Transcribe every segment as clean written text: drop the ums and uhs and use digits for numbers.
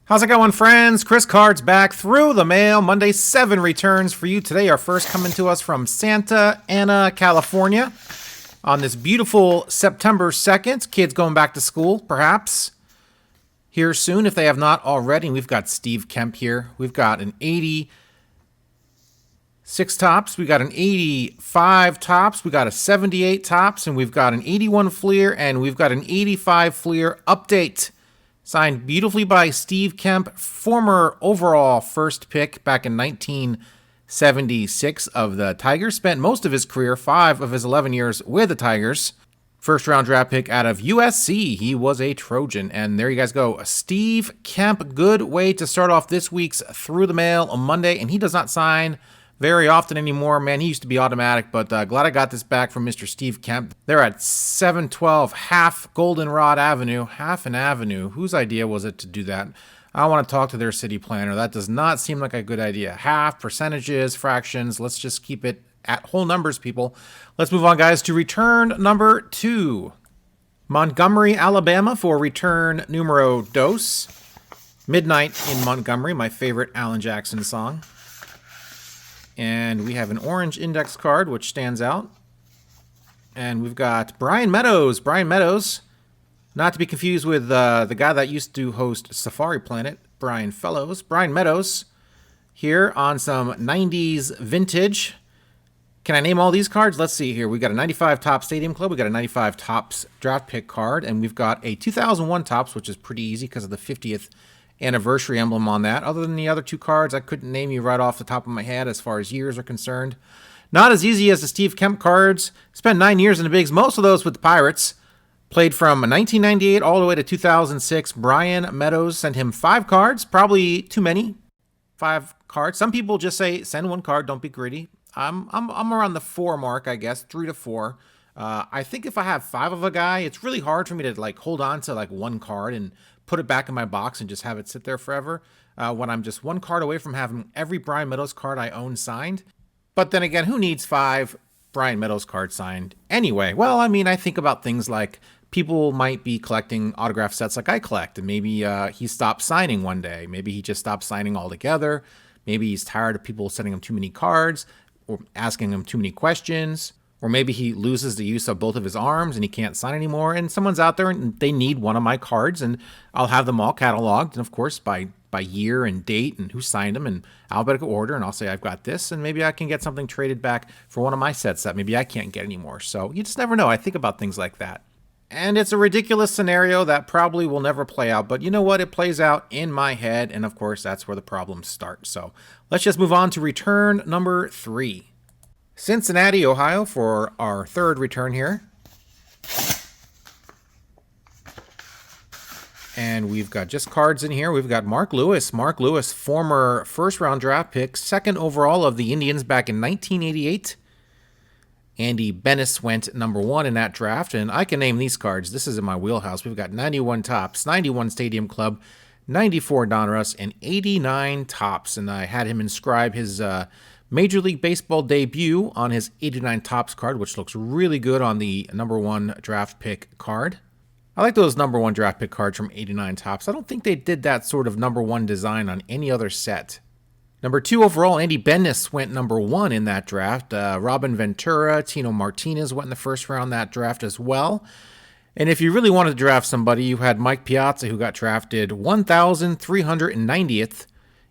How's it going, friends? Chris Card's back through the mail. Monday 7 returns for you today. Our first coming to us from Santa Ana, California on this beautiful September 2nd. Kids going back to school, perhaps, here soon if they have not already. And we've got Steve Kemp here. We've got an 86 tops. We got an 85 tops. We got a 78 tops. And we've got an 81 Fleer. And we've got an 85 Fleer update. Signed beautifully by Steve Kemp, former overall first pick back in 1976 of the Tigers. Spent most of his career, 5 of his 11 years with the Tigers. First round draft pick out of USC. He was a Trojan. And there you guys go. Steve Kemp, good way to start off this week's Through the Mail on Monday. And he does not sign very often anymore. Man, he used to be automatic, but glad I got this back from Mr. Steve Kemp. They're at 712 Half Goldenrod Avenue. Half an avenue. Whose idea was it to do that? I want to talk to their city planner. That does not seem like a good idea. Half, percentages, fractions. Let's just keep it at whole numbers, people. Let's move on, guys, to return number 2. Montgomery, Alabama for return numero dos. Midnight in Montgomery, my favorite Alan Jackson song. And we have an orange index card, which stands out. And we've got Brian Meadows. Brian Meadows, not to be confused with the guy that used to host Safari Planet, Brian Fellows. Brian Meadows here on some 90s vintage. Can I name all these cards? Let's see here. We've got a 95 Topps Stadium Club. We've got a 95 Topps draft pick card. And we've got a 2001 Topps, which is pretty easy because of the 50th anniversary emblem on that. Other than the other 2 cards, I couldn't name you right off the top of my head as far as years are concerned. Not as easy as the Steve Kemp cards. Spent 9 years in the bigs, most of those with the Pirates. Played from 1998 all the way to 2006. Brian Meadows sent him 5 cards, probably too many. 5 cards. Some people just say send 1 card, don't be greedy. I'm around the 4 mark, I guess, 3 to 4. I think if I have 5 of a guy, it's really hard for me to hold on to 1 card and put it back in my box and just have it sit there forever when I'm just 1 card away from having every Brian Meadows card I own signed. But then again, who needs 5 Brian Meadows cards signed anyway? Well, I mean, I think about things like people might be collecting autograph sets like I collect, and maybe he stopped signing one day. Maybe he just stopped signing altogether. Maybe he's tired of people sending him too many cards or asking him too many questions. Or maybe he loses the use of both of his arms and he can't sign anymore. And someone's out there and they need one of my cards, and I'll have them all cataloged. And of course, by year and date and who signed them in alphabetical order. And I'll say, I've got this, and maybe I can get something traded back for one of my sets that maybe I can't get anymore. So you just never know. I think about things like that. And it's a ridiculous scenario that probably will never play out. But you know what? It plays out in my head. And of course, that's where the problems start. So let's just move on to return number 3. Cincinnati, Ohio for our 3rd return here. And we've got just cards in here. We've got Mark Lewis. Mark Lewis, former first-round draft pick, 2nd overall of the Indians back in 1988. Andy Bennis went number 1 in that draft. And I can name these cards. This is in my wheelhouse. We've got 91 Topps, 91 Stadium Club, 94 Donruss, and 89 Topps. And I had him inscribe his Major League Baseball debut on his 89 Topps card, which looks really good on the number 1 draft pick card. I like those number 1 draft pick cards from 89 Topps. I don't think they did that sort of number 1 design on any other set. Number 2 overall, Andy Bennis went number 1 in that draft. Robin Ventura, Tino Martinez went in the first round that draft as well. And if you really wanted to draft somebody, you had Mike Piazza, who got drafted 1,390th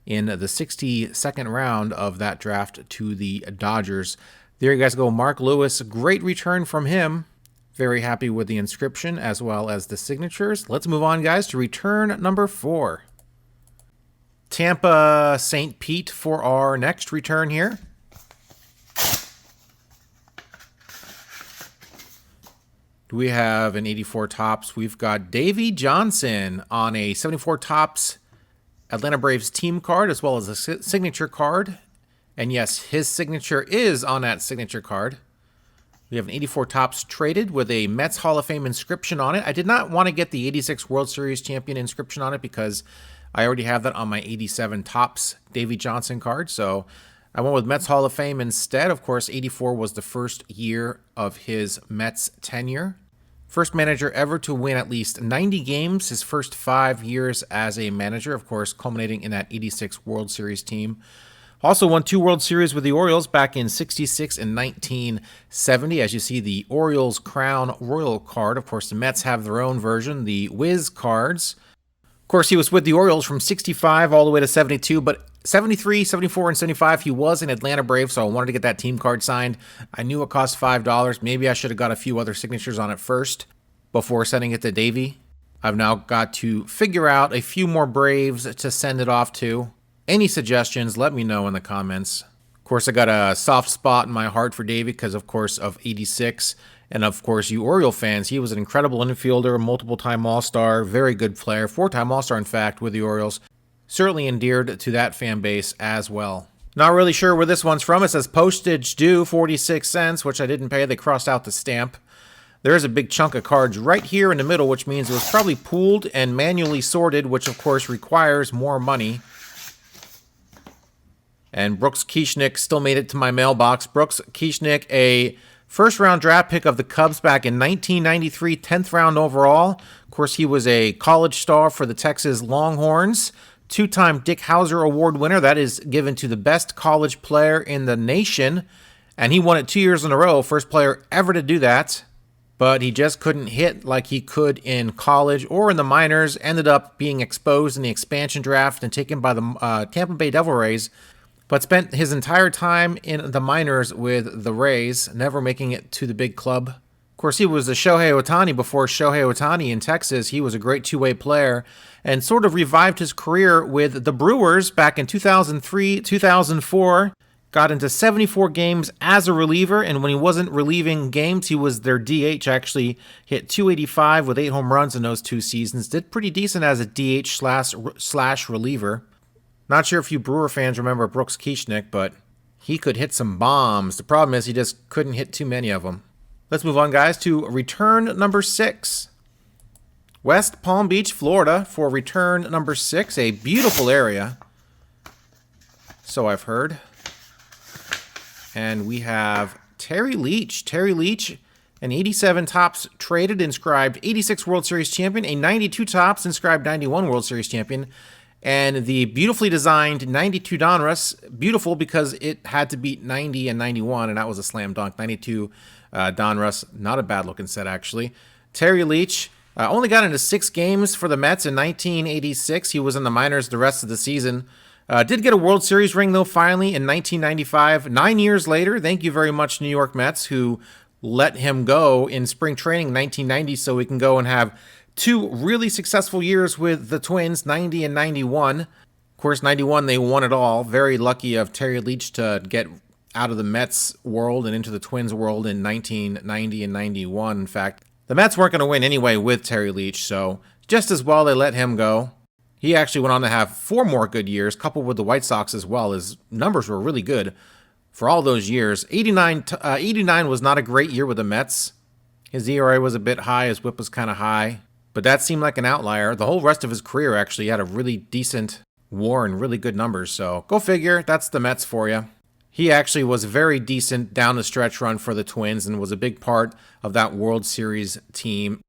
in the 62nd round of that draft to the Dodgers. There you guys go. Mark Lewis, great return from him. Very happy with the inscription as well as the signatures. Let's move on, guys, to return number 4. Tampa St. Pete for our next return here. We have an 84 Topps. We've got Davey Johnson on a 74 Topps Atlanta Braves team card as well as a signature card. And yes, his signature is on that signature card. We have an 84 Topps traded with a Mets Hall of Fame inscription on it. I did not want to get the 86 World Series champion inscription on it because I already have that on my 87 Topps Davey Johnson card. So I went with Mets Hall of Fame instead. Of course, 84 was the first year of his Mets tenure. First manager ever to win at least 90 games his first 5 years as a manager, of course, culminating in that 86 World Series team. Also won 2 World Series with the Orioles back in 66 and 1970. As you see, the Orioles Crown Royal card. Of course, the Mets have their own version, the Wiz cards. Of course, he was with the Orioles from 65 all the way to 72, but 73, 74, and 75, he was an Atlanta Brave, so I wanted to get that team card signed. I knew it cost $5. Maybe I should have got a few other signatures on it first before sending it to Davey. I've now got to figure out a few more Braves to send it off to. Any suggestions, let me know in the comments. Of course, I got a soft spot in my heart for Davey because, of course, of 86. And, of course, you Oriole fans, he was an incredible infielder, multiple-time All-Star, very good player, 4-time All-Star, in fact, with the Orioles. Certainly endeared to that fan base as well. Not really sure where this one's from. It says postage due 46 cents, which I didn't pay. They crossed out the stamp. There's a big chunk of cards right here in the middle, which means it was probably pooled and manually sorted, which, of course, requires more money. And Brooks Kieschnick still made it to my mailbox. Brooks Kieschnick, a first-round draft pick of the Cubs back in 1993, 10th round overall. Of course, he was a college star for the Texas Longhorns. 2-time Dick Hauser Award winner. That is given to the best college player in the nation. And he won it 2 years in a row. First player ever to do that. But he just couldn't hit like he could in college or in the minors. Ended up being exposed in the expansion draft and taken by the Tampa Bay Devil Rays. But spent his entire time in the minors with the Rays, never making it to the big club. Of course, he was the Shohei Ohtani before Shohei Ohtani in Texas. He was a great two-way player and sort of revived his career with the Brewers back in 2003, 2004. Got into 74 games as a reliever, and when he wasn't relieving games, he was their DH. Actually hit .285 with 8 home runs in those 2 seasons. Did pretty decent as a DH slash reliever. Not sure if you Brewer fans remember Brooks Kieschnick, but he could hit some bombs. The problem is he just couldn't hit too many of them. Let's move on, guys, to return number 6. West Palm Beach, Florida for return number 6. A beautiful area, so I've heard. And we have Terry Leach. Terry Leach, an 87 tops traded, inscribed 86 World Series champion, a 92 tops inscribed 91 World Series champion, and the beautifully designed 92 Donruss, beautiful because it had to beat 90 and 91, and that was a slam dunk. 92 Donruss, not a bad looking set actually. Terry Leach only got into 6 games for the Mets in 1986. He was in the minors the rest of the season. Did get a World Series ring, though, finally, in 1995. 9 years later, thank you very much, New York Mets, who let him go in spring training in 1990 so we can go and have 2 really successful years with the Twins, 90 and 91. Of course, 91, they won it all. Very lucky of Terry Leach to get out of the Mets world and into the Twins world in 1990 and 91. In fact, the Mets weren't going to win anyway with Terry Leach, so just as well they let him go. He actually went on to have 4 more good years, coupled with the White Sox as well. His numbers were really good for all those years. 89 was not a great year with the Mets. His ERA was a bit high, his WHIP was kind of high, but that seemed like an outlier. The whole rest of his career actually had a really decent WAR and really good numbers, so go figure, that's the Mets for you. He actually was very decent down the stretch run for the Twins and was a big part of that World Series team.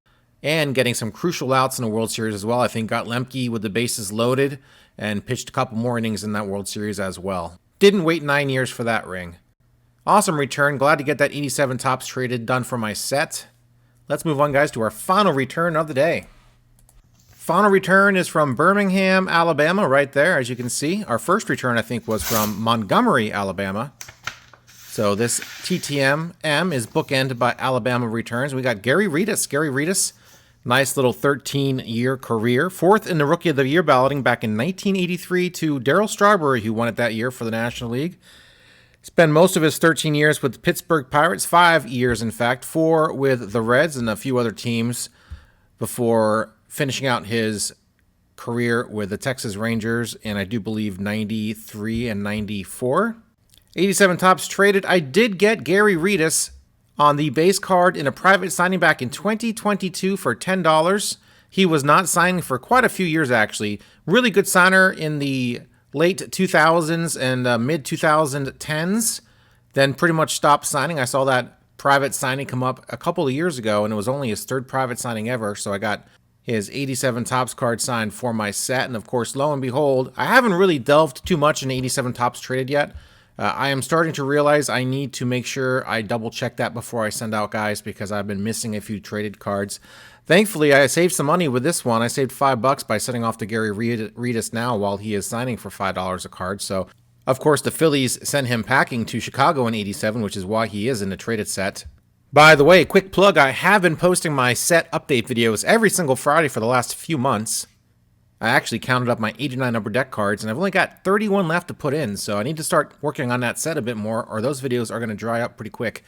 And getting some crucial outs in the World Series as well. I think got Lemke with the bases loaded and pitched a couple more innings in that World Series as well. Didn't wait 9 years for that ring. Awesome return. Glad to get that 87 tops traded done for my set. Let's move on, guys, to our final return of the day. Final return is from Birmingham, Alabama, right there, as you can see. Our first return, I think, was from Montgomery, Alabama. So this TTM is bookended by Alabama returns. We got Gary Redus. Gary Redus, nice little 13-year career. 4th in the Rookie of the Year balloting back in 1983 to Darryl Strawberry, who won it that year for the National League. Spent most of his 13 years with the Pittsburgh Pirates, 5 years, in fact, 4 with the Reds and a few other teams before finishing out his career with the Texas Rangers in, I do believe, 93 and 94. 87 tops traded. I did get Gary Redus on the base card in a private signing back in 2022 for $10. He was not signing for quite a few years, actually. Really good signer in the late 2000s and mid-2010s. Then pretty much stopped signing. I saw that private signing come up a couple of years ago, and it was only his third private signing ever. So I got his 87 Topps card signed for my set. And of course, lo and behold, I haven't really delved too much into 87 Topps traded yet. I am starting to realize I need to make sure I double check that before I send out guys, because I've been missing a few traded cards. Thankfully, I saved some money with this one. I saved $5 by sending off to Gary Redus now while he is signing for $5 a card. So, of course, the Phillies sent him packing to Chicago in 87, which is why he is in the traded set. By the way, quick plug, I have been posting my set update videos every single Friday for the last few months. I actually counted up my 89 number deck cards, and I've only got 31 left to put in, so I need to start working on that set a bit more, or those videos are going to dry up pretty quick.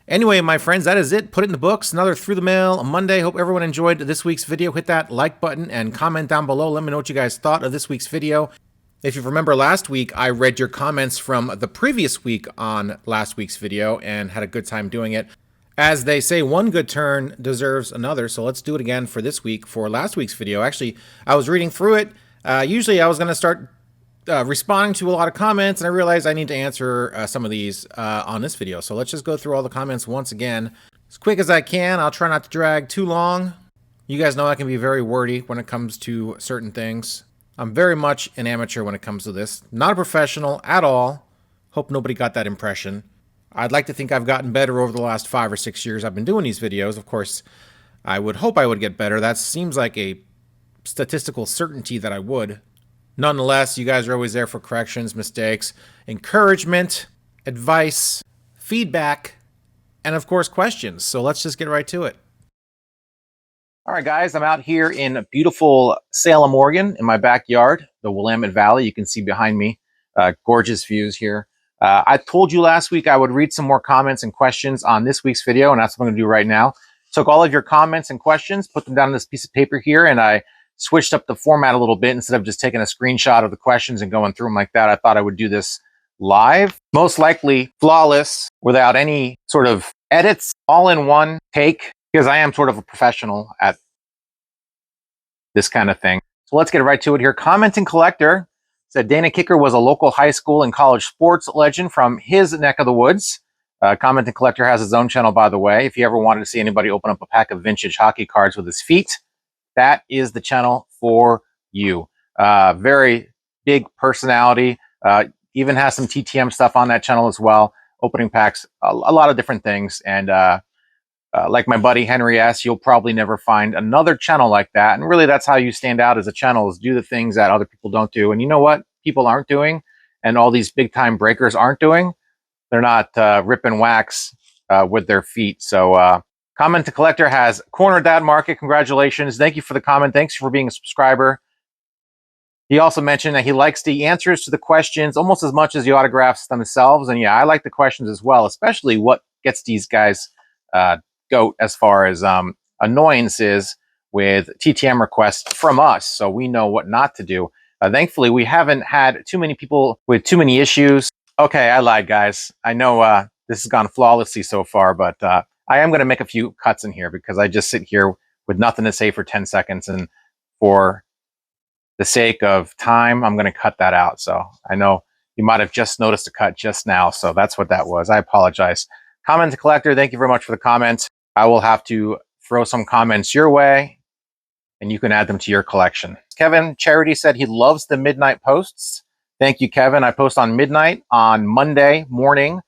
Anyway, my friends, that is it. Put it in the books. Another Through the Mail Monday. Hope everyone enjoyed this week's video. Hit that like button and comment down below. Let me know what you guys thought of this week's video. If you remember last week, I read your comments from the previous week on last week's video and had a good time doing it. As they say, one good turn deserves another, so let's do it again for this week for last week's video. Actually, I was reading through it. Usually I was going to start responding to a lot of comments, and I realized I need to answer some of these on this video. So let's just go through all the comments once again as quick as I can. I'll try not to drag too long. You guys know I can be very wordy when it comes to certain things. I'm very much an amateur when it comes to this. Not a professional at all. Hope nobody got that impression. I'd like to think I've gotten better over the last 5 or 6 years I've been doing these videos. Of course, I would hope I would get better. That seems like a statistical certainty that I would. Nonetheless, you guys are always there for corrections, mistakes, encouragement, advice, feedback, and of course, questions. So let's just get right to it. All right, guys, I'm out here in beautiful Salem, Oregon, in my backyard, the Willamette Valley. You can see behind me, gorgeous views here. I told you last week I would read some more comments and questions on this week's video, and that's what I'm going to do right now. Took all of your comments and questions, put them down on this piece of paper here, and I switched up the format a little bit. Instead of just taking a screenshot of the questions and going through them like that, I thought I would do this live. Most likely flawless, without any sort of edits, all in one take, because I am sort of a professional at this kind of thing. So let's get right to it here. Commenting collector said Dana Kicker was a local high school and college sports legend from his neck of the woods. Commenting collector has his own channel, by the way. If you ever wanted to see anybody open up a pack of vintage hockey cards with his feet, that is the channel for you. Very big personality. Even has some TTM stuff on that channel as well. Opening packs, a lot of different things. And like my buddy Henry S., you'll probably never find another channel like that. And really, that's how you stand out as a channel, is do the things that other people don't do. And you know what people aren't doing, and all these big-time breakers aren't doing? They're not ripping wax with their feet. So Comment to Collector has cornered that market. Congratulations. Thank you for the comment. Thanks for being a subscriber. He also mentioned that he likes the answers to the questions almost as much as the autographs themselves. And yeah, I like the questions as well, especially what gets these guys goat as far as annoyances with TTM requests from us, so we know what not to do. Thankfully, we haven't had too many people with too many issues. Okay, I lied, guys. I know this has gone flawlessly so far, but I am going to make a few cuts in here because I just sit here with nothing to say for 10 seconds, and for the sake of time, I'm going to cut that out. So I know you might have just noticed a cut just now, so that's what that was. I apologize. Comment to Collector, thank you very much for the comment. I will have to throw some comments your way, and you can add them to your collection. Kevin Charity said he loves the midnight posts. Thank you, Kevin. I post on midnight on Monday morning,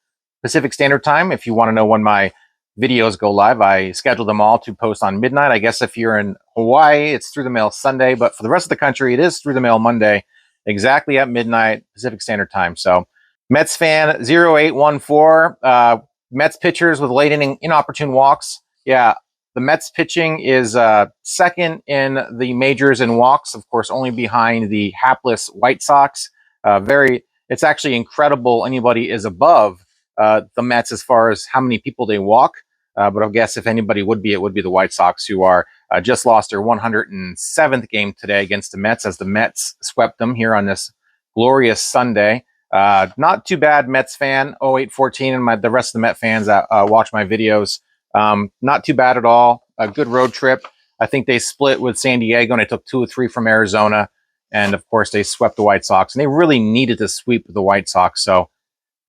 Pacific Standard Time. If you want to know when my videos go live, I schedule them all to post on midnight. I guess if you're in Hawaii, it's Through the Mail Sunday, but for the rest of the country, it is Through the Mail Monday, exactly at midnight, Pacific Standard Time. So Mets fan 0814, Mets pitchers with late inning inopportune walks. Yeah, the Mets pitching is second in the majors in walks, of course, only behind the hapless White Sox. It's actually incredible anybody is above the Mets as far as how many people they walk. But I guess if anybody would be, it would be the White Sox, who are just lost their 107th game today against the Mets, as the Mets swept them here on this glorious Sunday. Not too bad, Mets fan 0814, and the rest of the Met fans that watch my videos. Not too bad at all. A good road trip. I think they split with San Diego, and they took 2 or 3 from Arizona. And of course, they swept the White Sox, and they really needed to sweep the White Sox. So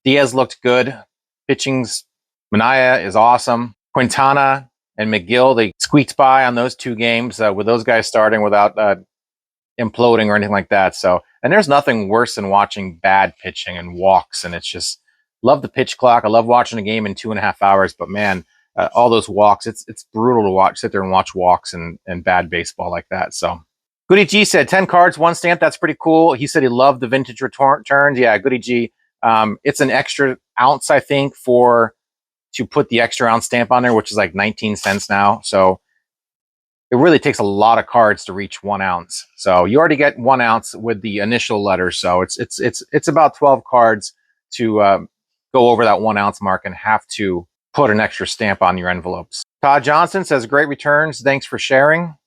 Diaz looked good. Pitching's Minaya is awesome. Quintana and McGill, they squeaked by on those 2 games with those guys starting without imploding or anything like that. So, and there's nothing worse than watching bad pitching and walks. And it's just love the pitch clock. I love watching a game in 2.5 hours, but man, all those walks, it's brutal to watch, sit there and watch walks and bad baseball like that. So Goody G said 10 cards, 1 stamp. That's pretty cool. He said he loved the vintage returns. Yeah, Goody G. It's an extra ounce, I think, to put the extra ounce stamp on there, which is like 19 cents now. So it really takes a lot of cards to reach 1 ounce. So you already get 1 ounce with the initial letter. So it's about 12 cards to go over that 1 ounce mark and have to put an extra stamp on your envelopes. Todd Johnson says, great returns. Thanks for sharing.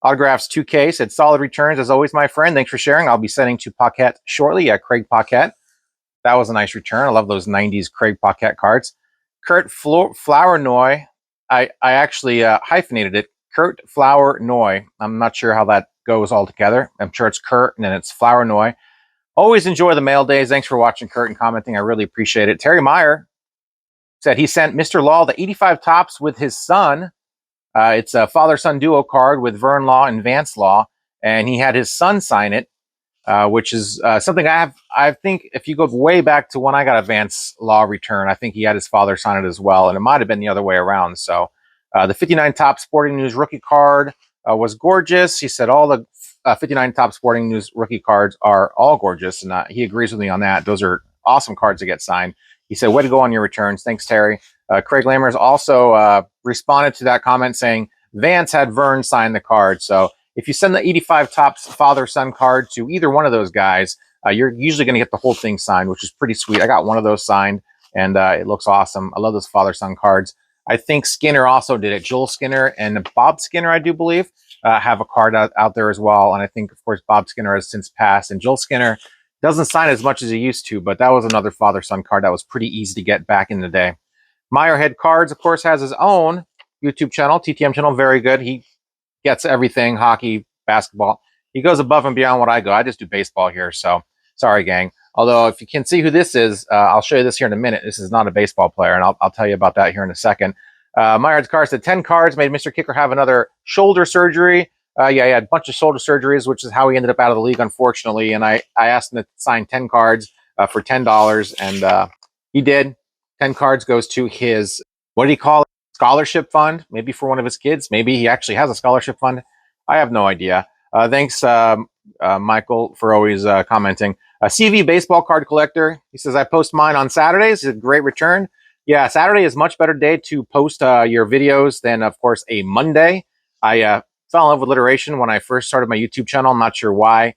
Autographs 2K said, solid returns as always, my friend. Thanks for sharing. I'll be sending to Paquette shortly. Yeah, Craig Paquette. That was a nice return. I love those 90s Craig Paquette cards. Kurt Flournoy. I actually hyphenated it. Kurt Flournoy. I'm not sure how that goes all together. I'm sure it's Kurt and then it's Flournoy. Always enjoy the mail days. Thanks for watching, Kurt, and commenting. I really appreciate it. Terry Meyer said he sent Mr. Law the 85 tops with his son. It's a father-son duo card with Vern Law and Vance Law, and he had his son sign it, which is something I think if you go way back to when I got a Vance Law return, I think he had his father sign it as well, and it might have been the other way around. So the 59 top Sporting News rookie card was gorgeous. He said all the 59 top Sporting News rookie cards are all gorgeous, and he agrees with me on that. Those are awesome cards to get signed. He said, way to go on your returns. Thanks, Terry. Craig Lammers also responded to that comment saying Vance had Vern sign the card. So if you send the 85 tops father-son card to either one of those guys, you're usually going to get the whole thing signed, which is pretty sweet. I got one of those signed, and it looks awesome. I love those father-son cards. I think Skinner also did it. Joel Skinner and Bob Skinner, I do believe, have a card out there as well. And I think, of course, Bob Skinner has since passed. And Joel Skinner doesn't sign as much as he used to, but that was another father-son card that was pretty easy to get back in the day. Meyerhead Cards, of course, has his own YouTube channel, TTM channel. Very good. He gets everything, hockey, basketball. He goes above and beyond what I go. I just do baseball here, so sorry, gang. Although, if you can see who this is, I'll show you this here in a minute. This is not a baseball player, and I'll tell you about that here in a second. Meyerhead Cards said 10 cards made Mr. Kicker have another shoulder surgery. Yeah, he had a bunch of shoulder surgeries, which is how he ended up out of the league, unfortunately. And I asked him to sign 10 cards for $10, and he did. 10 cards goes to his, what did he call it? Scholarship fund, maybe for one of his kids. Maybe he actually has a scholarship fund. I have no idea. Thanks, Michael, for always commenting. A CV baseball card collector. He says, I post mine on Saturdays. It's a great return. Yeah, Saturday is a much better day to post your videos than, of course, a Monday. I fell in love with alliteration when I first started my YouTube channel. I'm not sure why.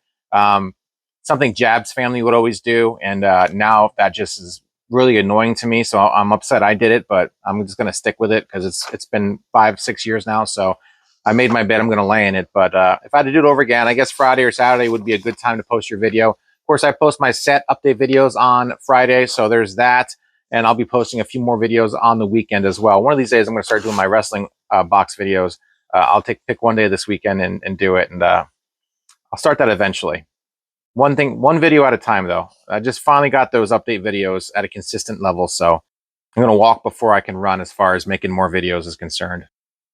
Something Jab's family would always do. And now that just is really annoying to me. So I'm upset I did it, but I'm just going to stick with it because it's been 5-6 years now. So I made my bed. I'm going to lay in it. But if I had to do it over again, I guess Friday or Saturday would be a good time to post your video. Of course, I post my set update videos on Friday. So there's that. And I'll be posting a few more videos on the weekend as well. One of these days, I'm going to start doing my wrestling box videos. I'll pick one day this weekend and do it. And I'll start that eventually. One video at a time, though. I just finally got those update videos at a consistent level. So I'm going to walk before I can run as far as making more videos is concerned.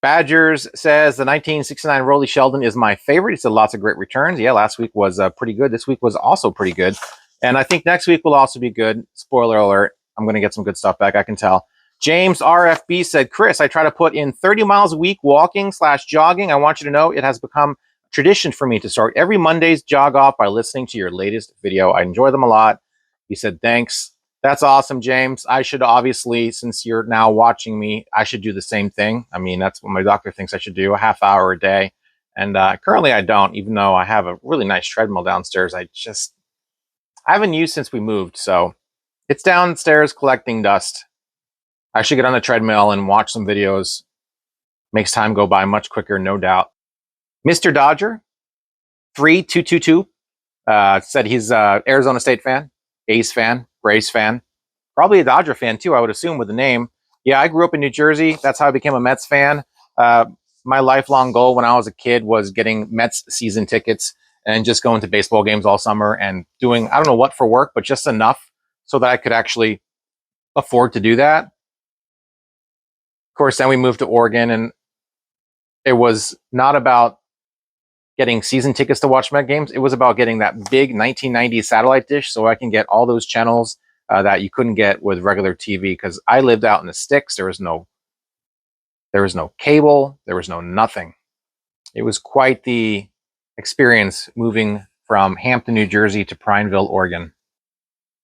Badgers says the 1969 Rollie Sheldon is my favorite. He said lots of great returns. Yeah, last week was pretty good. This week was also pretty good. And I think next week will also be good. Spoiler alert. I'm going to get some good stuff back. I can tell. James RFB said, Chris, I try to put in 30 miles a week walking/jogging. I want you to know it has become tradition for me to start every Monday's jog off by listening to your latest video. I enjoy them a lot. He said, thanks. That's awesome, James. I should obviously, since you're now watching me, I should do the same thing. I mean, that's what my doctor thinks I should do, a half hour a day. And currently I don't, even though I have a really nice treadmill downstairs. I haven't used since we moved. So it's downstairs collecting dust. I should get on the treadmill and watch some videos. Makes time go by much quicker, no doubt. Mr. Dodger, 3222, said he's an Arizona State fan, A's fan, Braves fan, probably a Dodger fan too, I would assume, with the name. Yeah, I grew up in New Jersey. That's how I became a Mets fan. My lifelong goal when I was a kid was getting Mets season tickets and just going to baseball games all summer and doing, I don't know what for work, but just enough so that I could actually afford to do that. course, then we moved to Oregon, and it was not about getting season tickets to watch Met games. It was about getting that big 1990s satellite dish so I can get all those channels that you couldn't get with regular TV, because I lived out in the sticks. There was no cable. There was no nothing. It was quite the experience moving from Hampton, New Jersey to Prineville, Oregon.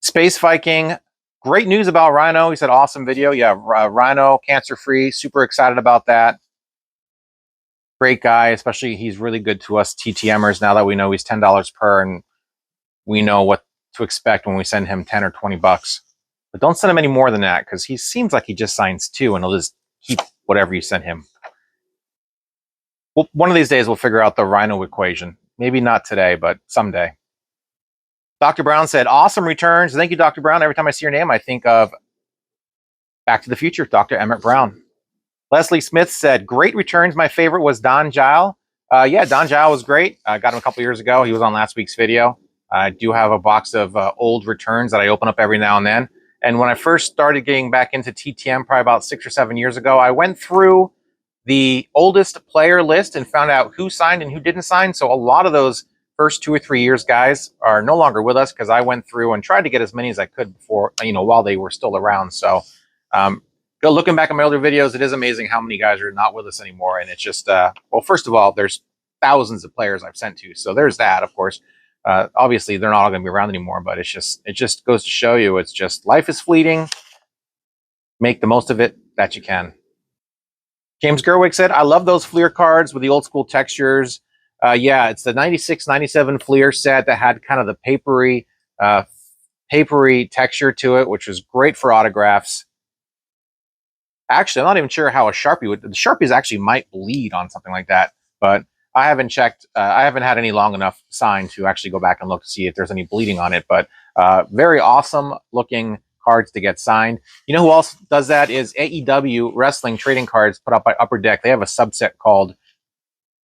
Space Viking, great news about Rhino. He said, awesome video. Yeah, Rhino, cancer-free. Super excited about that. Great guy, especially he's really good to us TTMers now that we know he's $10 per, and we know what to expect when we send him 10 or 20 bucks. But don't send him any more than that, because he seems like he just signs 2 and he'll just keep whatever you send him. Well, one of these days we'll figure out the Rhino equation. Maybe not today, but someday. Dr. Brown said, awesome returns. Thank you, Dr. Brown. Every time I see your name, I think of Back to the Future, Dr. Emmett Brown. Leslie Smith said, great returns. My favorite was Don Gile. Yeah, Don Gile was great. I got him a couple years ago. He was on last week's video. I do have a box of old returns that I open up every now and then. And when I first started getting back into TTM, probably about 6 or 7 years ago, I went through the oldest player list and found out who signed and who didn't sign. So a lot of those first 2 or 3 years guys are no longer with us, because I went through and tried to get as many as I could before, while they were still around. So go looking back at my older videos, it is amazing how many guys are not with us anymore. And it's just, well, first of all, there's thousands of players I've sent to. So there's that, of course. Obviously, they're not all going to be around anymore, but it just goes to show you, it's just life is fleeting. Make the most of it that you can. James Gerwig said, I love those Fleer cards with the old school textures. Yeah, it's the 96, 97 Fleer set that had kind of the papery texture to it, which was great for autographs. Actually, I'm not even sure how a Sharpie would. The Sharpies actually might bleed on something like that, but I haven't checked. I haven't had any long enough sign to actually go back and look to see if there's any bleeding on it. But very awesome looking cards to get signed. You know who else does that is AEW Wrestling trading cards put up by Upper Deck. They have a subset called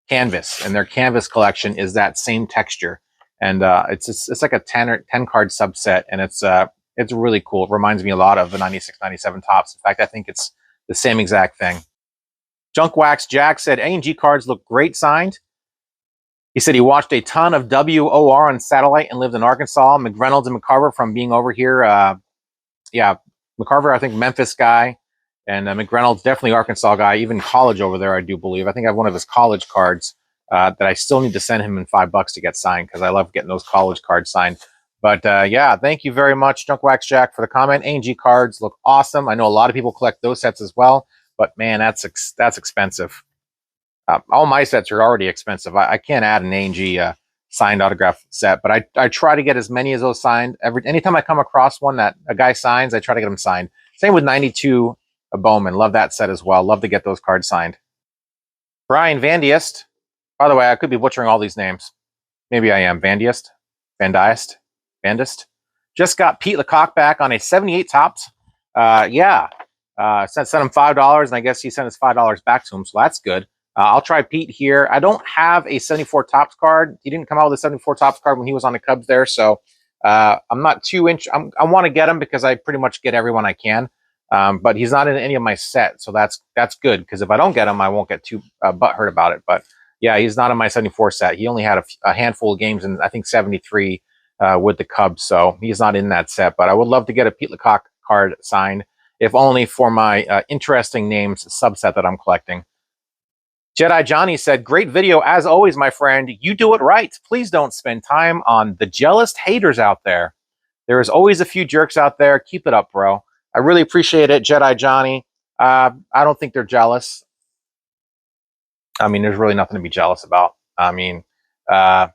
Canvas, and their Canvas collection is that same texture. And it's like a 10 card subset, and it's really cool. It reminds me a lot of the 96, 97 Topps. In fact, I think it's the same exact thing. Junk Wax Jack said, A&G cards look great signed. He said he watched a ton of WOR on satellite and lived in Arkansas. McReynolds and McCarver from being over here. Yeah, McCarver, I think Memphis guy. And McReynolds, definitely Arkansas guy, even college over there, I do believe. I think I have one of his college cards that I still need to send him in $5 to get signed, because I love getting those college cards signed. But yeah, thank you very much, Junk Wax Jack, for the comment. A&G cards look awesome. I know a lot of people collect those sets as well, but man, that's expensive. All my sets are already expensive. I can't add an A&G signed autograph set, but I try to get as many as those signed. Anytime I come across one that a guy signs, I try to get them signed. Same with 92 Bowman. Love that set as well. Love to get those cards signed. Brian Van Diest. By the way, I could be butchering all these names. Maybe I am. Van Diest? Vandist. Just got Pete Lecoq back on a 78 Topps. Yeah. Sent him $5, and I guess he sent his $5 back to him, so that's good. I'll try Pete here. I don't have a 74 Topps card. He didn't come out with a 74 Topps card when he was on the Cubs there, so I'm not too I want to get him because I pretty much get everyone I can. But he's not in any of my sets, so that's good, because if I don't get him, I won't get too butthurt about it. But yeah, he's not in my 74 set. He only had a handful of games in, I think, 73 with the Cubs, so he's not in that set. But I would love to get a Pete Lecoq card signed, if only for my interesting names subset that I'm collecting. Jedi Johnny said, great video as always, my friend. You do it right. Please don't spend time on the jealous haters out there. There is always a few jerks out there. Keep it up, bro. I really appreciate it, Jedi Johnny. I don't think they're jealous. I mean, there's really nothing to be jealous about. I mean, but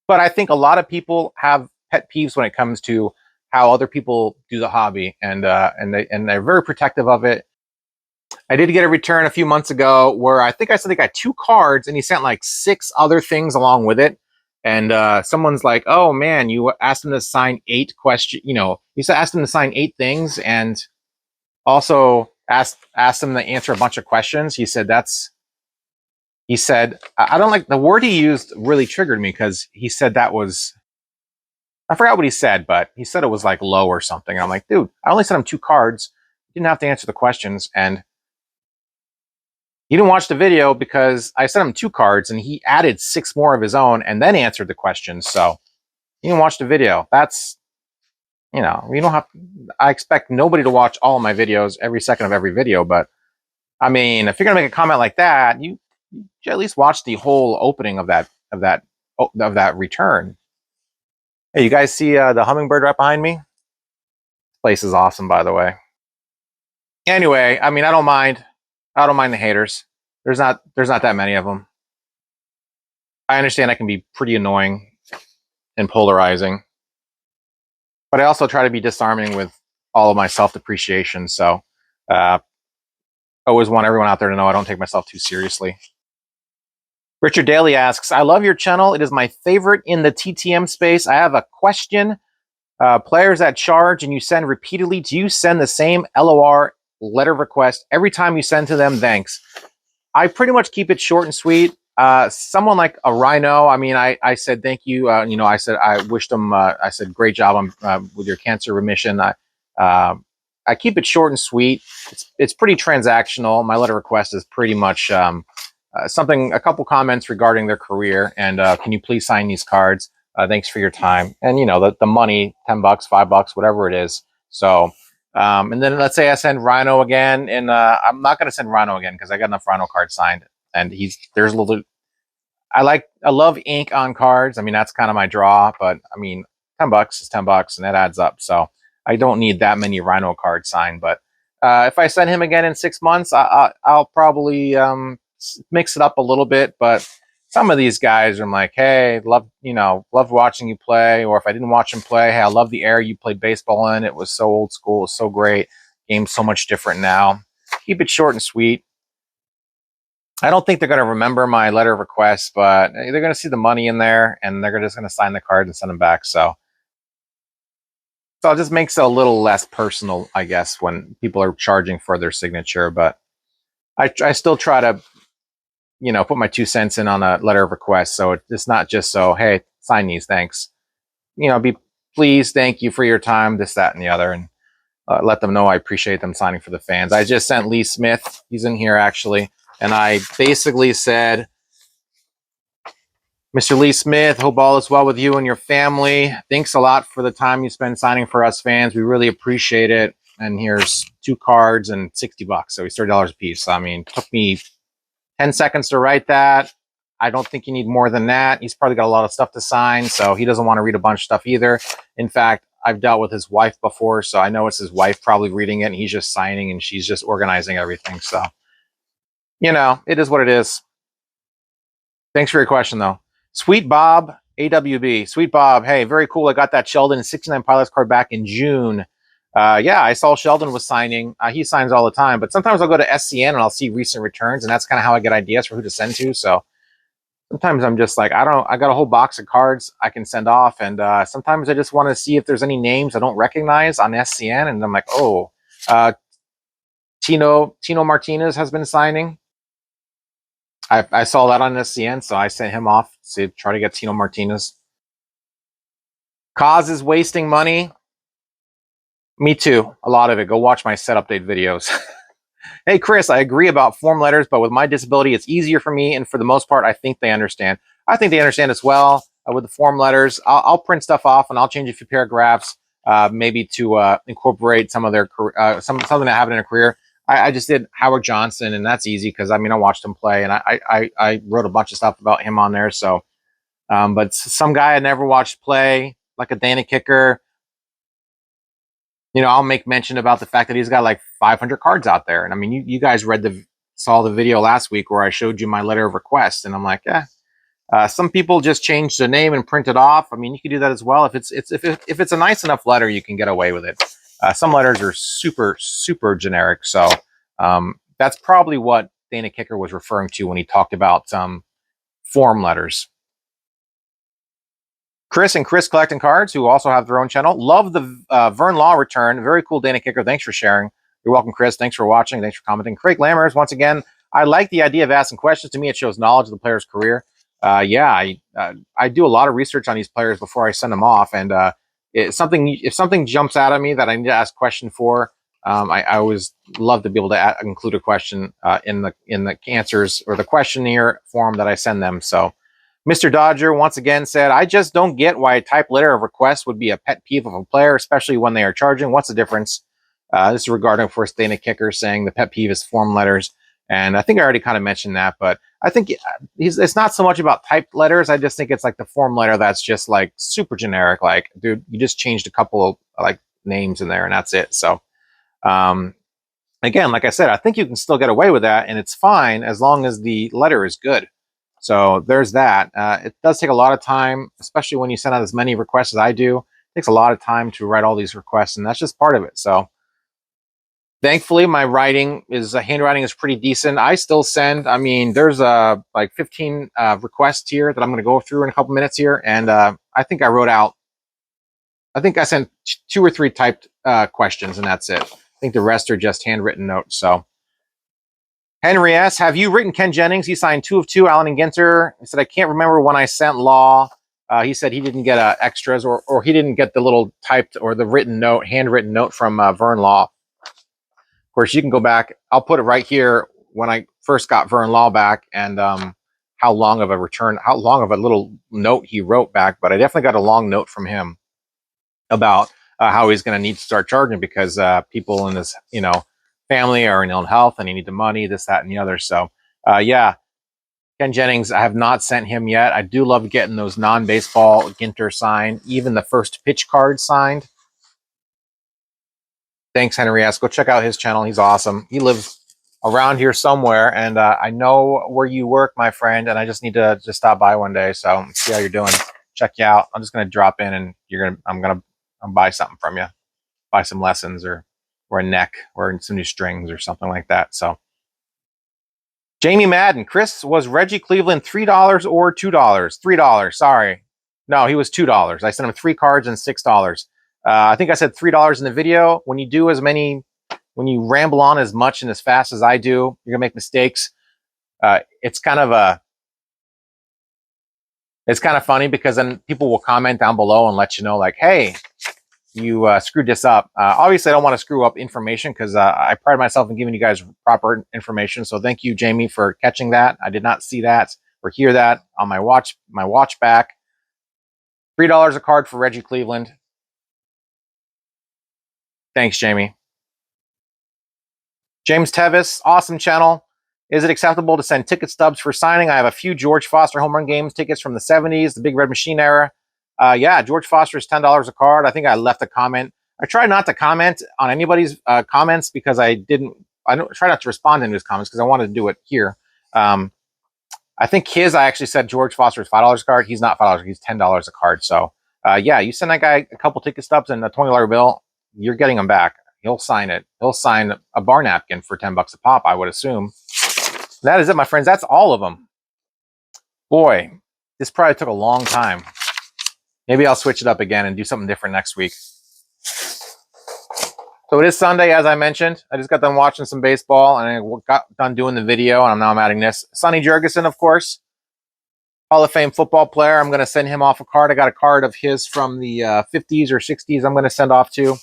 I think a lot of people have pet peeves when it comes to how other people do the hobby, and they're very protective of it. I did get a return a few months ago where I think I said they got 2 cards, and he sent like 6 other things along with it. And someone's like, "Oh man, you asked him to sign 8 questions. Asked him to sign 8 things, and also asked him to answer a bunch of questions." He said, I don't like the word he used. Really triggered me, because he said that was, I forgot what he said, but he said it was like low or something. And I'm like, dude, I only sent him 2 cards. You didn't have to answer the questions, and He didn't watch the video because I sent him 2 cards and he added 6 more of his own and then answered the questions. So he didn't watch the video. That's, you know, you don't have. I expect nobody to watch all of my videos every second of every video, but I mean, if you're gonna make a comment like that, you at least watch the whole opening of that return. Hey, you guys see the hummingbird right behind me? This place is awesome, by the way. Anyway, I mean, I don't mind. I don't mind the haters. There's not that many of them. I understand I can be pretty annoying and polarizing, but I also try to be disarming with all of my self depreciation. So, I always want everyone out there to know I don't take myself too seriously. Richard Daly asks, I love your channel. It is my favorite in the TTM space. I have a question. Players that charge and you send repeatedly, do you send the same LOR letter of request every time you send to them? Thanks. I pretty much keep it short and sweet. Someone like a Rhino, I mean, I said thank you. I said I wished them. I said great job on with your cancer remission. I keep it short and sweet. It's pretty transactional. My letter request is pretty much a couple comments regarding their career, and can you please sign these cards? Thanks for your time, and the money, $10, $5, whatever it is. So. And then let's say I send Rhino again, and I'm not going to send Rhino again because I got enough Rhino cards signed, and there's a little. I love ink on cards. I mean, that's kind of my draw, but I mean, $10 is $10, and that adds up. So I don't need that many Rhino cards signed. But if I send him again in 6 months, I'll probably mix it up a little bit. But some of these guys, I'm like, hey, love watching you play. Or if I didn't watch him play, hey, I love the era you played baseball in. It was so old school, it was so great. Game's so much different now. Keep it short and sweet. I don't think they're going to remember my letter of request, but they're going to see the money in there, and they're just going to sign the card and send them back. So it just makes it a little less personal, I guess, when people are charging for their signature. But I still try to, put my 2 cents in on a letter of request. So it's not just so, hey, sign these, thanks. Be please, thank you for your time, this, that, and the other, and let them know I appreciate them signing for the fans. I just sent Lee Smith. He's in here, actually. And I basically said, Mr. Lee Smith, hope all is well with you and your family. Thanks a lot for the time you spend signing for us fans. We really appreciate it. And here's 2 cards and $60. So it's $30 a piece. I mean, it took me 10 seconds to write that. I don't think you need more than that. He's probably got a lot of stuff to sign, so he doesn't want to read a bunch of stuff either. In fact, I've dealt with his wife before, so I know it's his wife probably reading it, and he's just signing, and she's just organizing everything. So, it is what it is. Thanks for your question, though. Sweet Bob, AWB. Sweet Bob, hey, very cool. I got that Sheldon 69 Pilots card back in June. Yeah, I saw Sheldon was signing. He signs all the time, but sometimes I'll go to SCN and I'll see recent returns, and that's kind of how I get ideas for who to send to. So sometimes I'm just like, I got a whole box of cards I can send off, and sometimes I just want to see if there's any names I don't recognize on SCN, and I'm like, oh, Tino Martinez has been signing. I saw that on SCN, so I sent him off to try to get Tino Martinez. Cause is wasting money. Me too. A lot of it. Go watch my set update videos. Hey, Chris, I agree about form letters, but with my disability, it's easier for me. And for the most part, I think they understand. I think they understand as well with the form letters. I'll print stuff off and I'll change a few paragraphs, maybe to incorporate some of their something that happened in a career. I just did Howard Johnson, and that's easy because I watched him play, and I wrote a bunch of stuff about him on there. So, but some guy I never watched play, like a Dana Kicker, I'll make mention about the fact that he's got like 500 cards out there. And I mean, you guys saw the video last week where I showed you my letter of request, and I'm like, yeah. Some people just change the name and print it off. I mean, you can do that as well. If it's a nice enough letter, you can get away with it. Some letters are super, super generic. So that's probably what Dana Kicker was referring to when he talked about form letters. Chris and Chris Collecting Cards, who also have their own channel. Love the Vern Law return. Very cool, Dana Kicker. Thanks for sharing. You're welcome, Chris. Thanks for watching. Thanks for commenting. Craig Lammers, once again, I like the idea of asking questions. To me, it shows knowledge of the player's career. I do a lot of research on these players before I send them off, and if something jumps out at me that I need to ask a question for, I always love to be able to include a question in the answers or the questionnaire form that I send them. So Mr. Dodger once again said, I just don't get why a type letter of request would be a pet peeve of a player, especially when they are charging. What's the difference? This is regarding for Stana Kicker saying the pet peeve is form letters. And I think I already kind of mentioned that, but I think it's not so much about typed letters. I just think it's like the form letter that's just like super generic. Like, dude, you just changed a couple of like names in there and that's it. So, again, like I said, I think you can still get away with that and it's fine as long as the letter is good. So there's that. It does take a lot of time, especially when you send out as many requests as I do. It takes a lot of time to write all these requests, and that's just part of it. So thankfully, my handwriting is pretty decent. I still send. I mean, there's like 15 requests here that I'm going to go through in a couple minutes here, and I think I wrote out. I think I sent 2 or 3 typed questions, and that's it. I think the rest are just handwritten notes. So, Henry S., have you written Ken Jennings? He signed 2 of 2. Allen and Ginter. He said, I can't remember when I sent Law. He said he didn't get extras or he didn't get the little typed or the handwritten note from Vern Law. Of course, you can go back. I'll put it right here when I first got Vern Law back and how long of a little note he wrote back. But I definitely got a long note from him about how he's going to need to start charging because people in his, family are in ill health and he need the money, this, that, and the other. So, yeah, Ken Jennings, I have not sent him yet. I do love getting those non-baseball Ginter signed, even the first pitch card signed. Thanks, Henry S. Go check out his channel. He's awesome. He lives around here somewhere, and I know where you work, my friend, and I just need to just stop by one day. So see how you're doing. Check you out. I'm just going to drop in, and I'm going to buy something from you. Buy some lessons or a neck or some new strings or something like that. So Jamie Madden, Chris, was Reggie Cleveland $3 or $2? $3. Sorry. No, he was $2. I sent him 3 cards and $6. I think I said $3 in the video. When you ramble on as much and as fast as I do, you're gonna make mistakes. It's kind of funny because then people will comment down below and let you know, like, hey, you screwed this up. Obviously, I don't want to screw up information because I pride myself in giving you guys proper information. So thank you, Jamie, for catching that. I did not see that or hear that on my watch back. $3 a card for Reggie Cleveland. Thanks, Jamie. James Tevis, awesome channel. Is it acceptable to send ticket stubs for signing? I have a few George Foster home run games tickets from the 70s, the Big Red Machine era. Yeah, George Foster is $10 a card. I think I left a comment. I try not to comment on anybody's comments because I don't try not to respond to his comments because I wanted to do it here. I think I actually said George Foster is $5 a card. He's not $5. He's $10 a card. So, yeah, you send that guy a couple ticket stubs and a $20 bill, you're getting him back. He'll sign it. He'll sign a bar napkin for $10 a pop, I would assume. That is it, my friends. That's all of them. Boy, this probably took a long time. Maybe I'll switch it up again and do something different next week. So it is Sunday, as I mentioned. I just got done watching some baseball, and I got done doing the video, and I'm adding this. Sonny Jurgensen, of course, Hall of Fame football player. I'm going to send him off a card. I got a card of his from the 50s or 60s I'm going to send off to.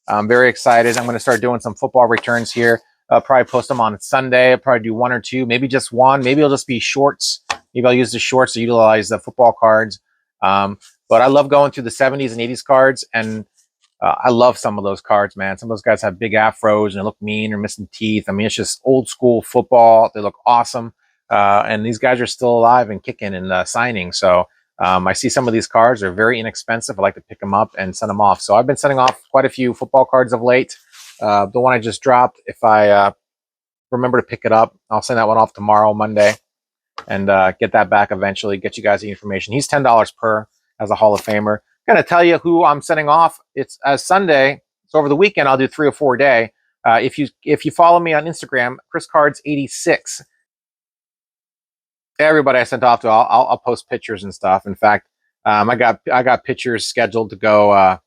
I'm very excited. I'm going to start doing some football returns here. I'll probably post them on Sunday. I'll probably do 1 or 2, maybe just 1. Maybe it'll just be shorts. Maybe I'll use the shorts to utilize the football cards. But I love going through the 70s and 80s cards, and I love some of those cards, man. Some of those guys have big afros and they look mean or missing teeth. I mean, it's just old school football. They look awesome. And these guys are still alive and kicking and signing. So I see some of these cards are very inexpensive. I like to pick them up and send them off. So I've been sending off quite a few football cards of late. The one I just dropped, if I remember to pick it up, I'll send that one off tomorrow, Monday, and get that back eventually, get you guys the information. He's $10 per as a Hall of Famer. I'm going to tell you who I'm sending off. It's Sunday. So over the weekend, I'll do 3 or 4 a day. If you follow me on Instagram, ChrisCards86, everybody I sent off to, I'll post pictures and stuff. In fact, I got pictures scheduled to go,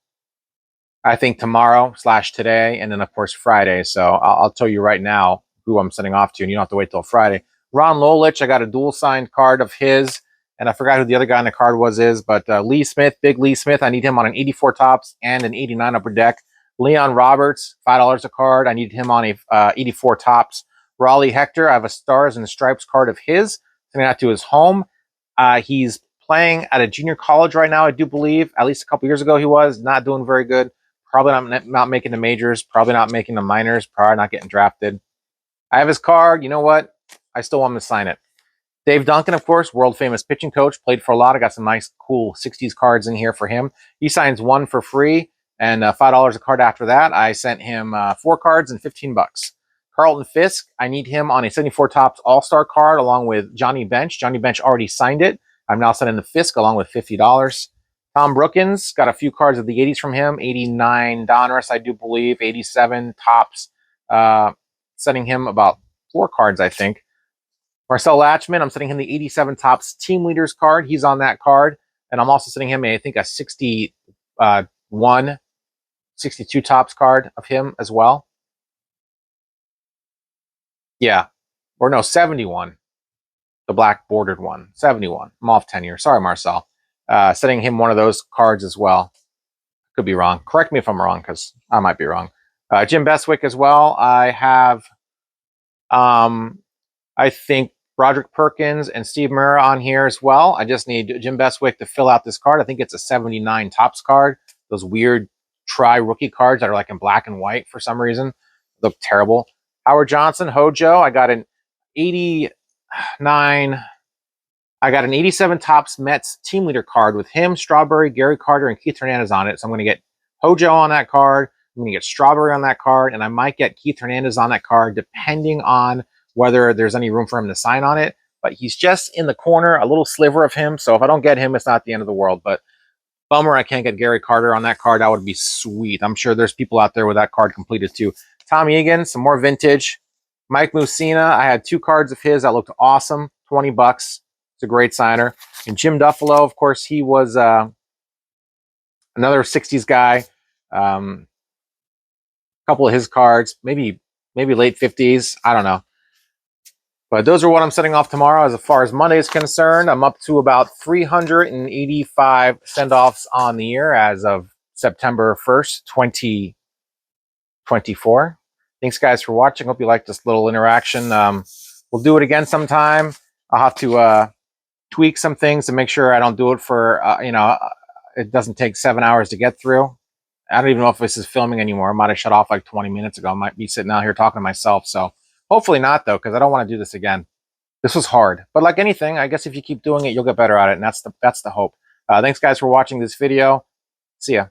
I think tomorrow/today, and then of course Friday. So I'll tell you right now who I'm sending off to, and you don't have to wait till Friday. Ron Lolich, I got a dual signed card of his, and I forgot who the other guy on the card is, but Lee Smith, Big Lee Smith, I need him on an 84 tops and an 89 upper deck. Leon Roberts, $5 a card. I needed him on a 84 tops. Raleigh Hector, I have a Stars and Stripes card of his. Sending that to his home. He's playing at a junior college right now, I do believe. At least a couple years ago he was. Not doing very good. Probably not making the majors. Probably not making the minors. Probably not getting drafted. I have his card. You know what? I still want him to sign it. Dave Duncan, of course, world famous pitching coach, played for a lot. I got some nice, cool 60s cards in here for him. He signs one for free and $5 a card after that. I sent him 4 cards and $15. Carlton Fisk, I need him on a 74 Topps All-Star card along with Johnny Bench. Johnny Bench already signed it. I'm now sending the Fisk along with $50. Tom Brookins, got a few cards of the 80s from him. 89 Donruss, I do believe. 87 Topps. Sending him about 4 cards, I think. Marcel Latchman, I'm sending him the 87 Topps Team Leaders card. He's on that card. And I'm also sending him, I think, a 62 Topps card of him as well. Yeah. Or no, 71. The black bordered one. 71. I'm off 10 years. Sorry, Marcel. Sending him one of those cards as well. Could be wrong. Correct me if I'm wrong, because I might be wrong. Jim Beswick as well. I have, I think, Roderick Perkins and Steve Murrah on here as well. I just need Jim Beswick to fill out this card. I think it's a 79 Topps card. Those weird rookie cards that are like in black and white for some reason. Look terrible. Howard Johnson, Hojo. I got an 89. I got an 87 Topps Mets team leader card with him, Strawberry, Gary Carter, and Keith Hernandez on it. So I'm going to get Hojo on that card. I'm going to get Strawberry on that card, and I might get Keith Hernandez on that card depending on whether there's any room for him to sign on it. But he's just in the corner, a little sliver of him. So if I don't get him, it's not the end of the world. But bummer I can't get Gary Carter on that card. That would be sweet. I'm sure there's people out there with that card completed too. Tom Egan, some more vintage. Mike Mussina, I had 2 cards of his that looked awesome. $20. It's a great signer. And Jim Duffalo, of course, he was another 60s guy. A couple of his cards, maybe late 50s. I don't know. But those are what I'm setting off tomorrow. As far as Monday is concerned, I'm up to about 385 send-offs on the year as of September 1st, 2024. Thanks, guys, for watching. Hope you liked this little interaction. We'll do it again sometime. I'll have to tweak some things to make sure I don't do it for, it doesn't take 7 hours to get through. I don't even know if this is filming anymore. I might have shut off like 20 minutes ago. I might be sitting out here talking to myself. So hopefully not, though, because I don't want to do this again. This was hard. But like anything, I guess if you keep doing it, you'll get better at it. And that's the hope. Thanks, guys, for watching this video. See ya.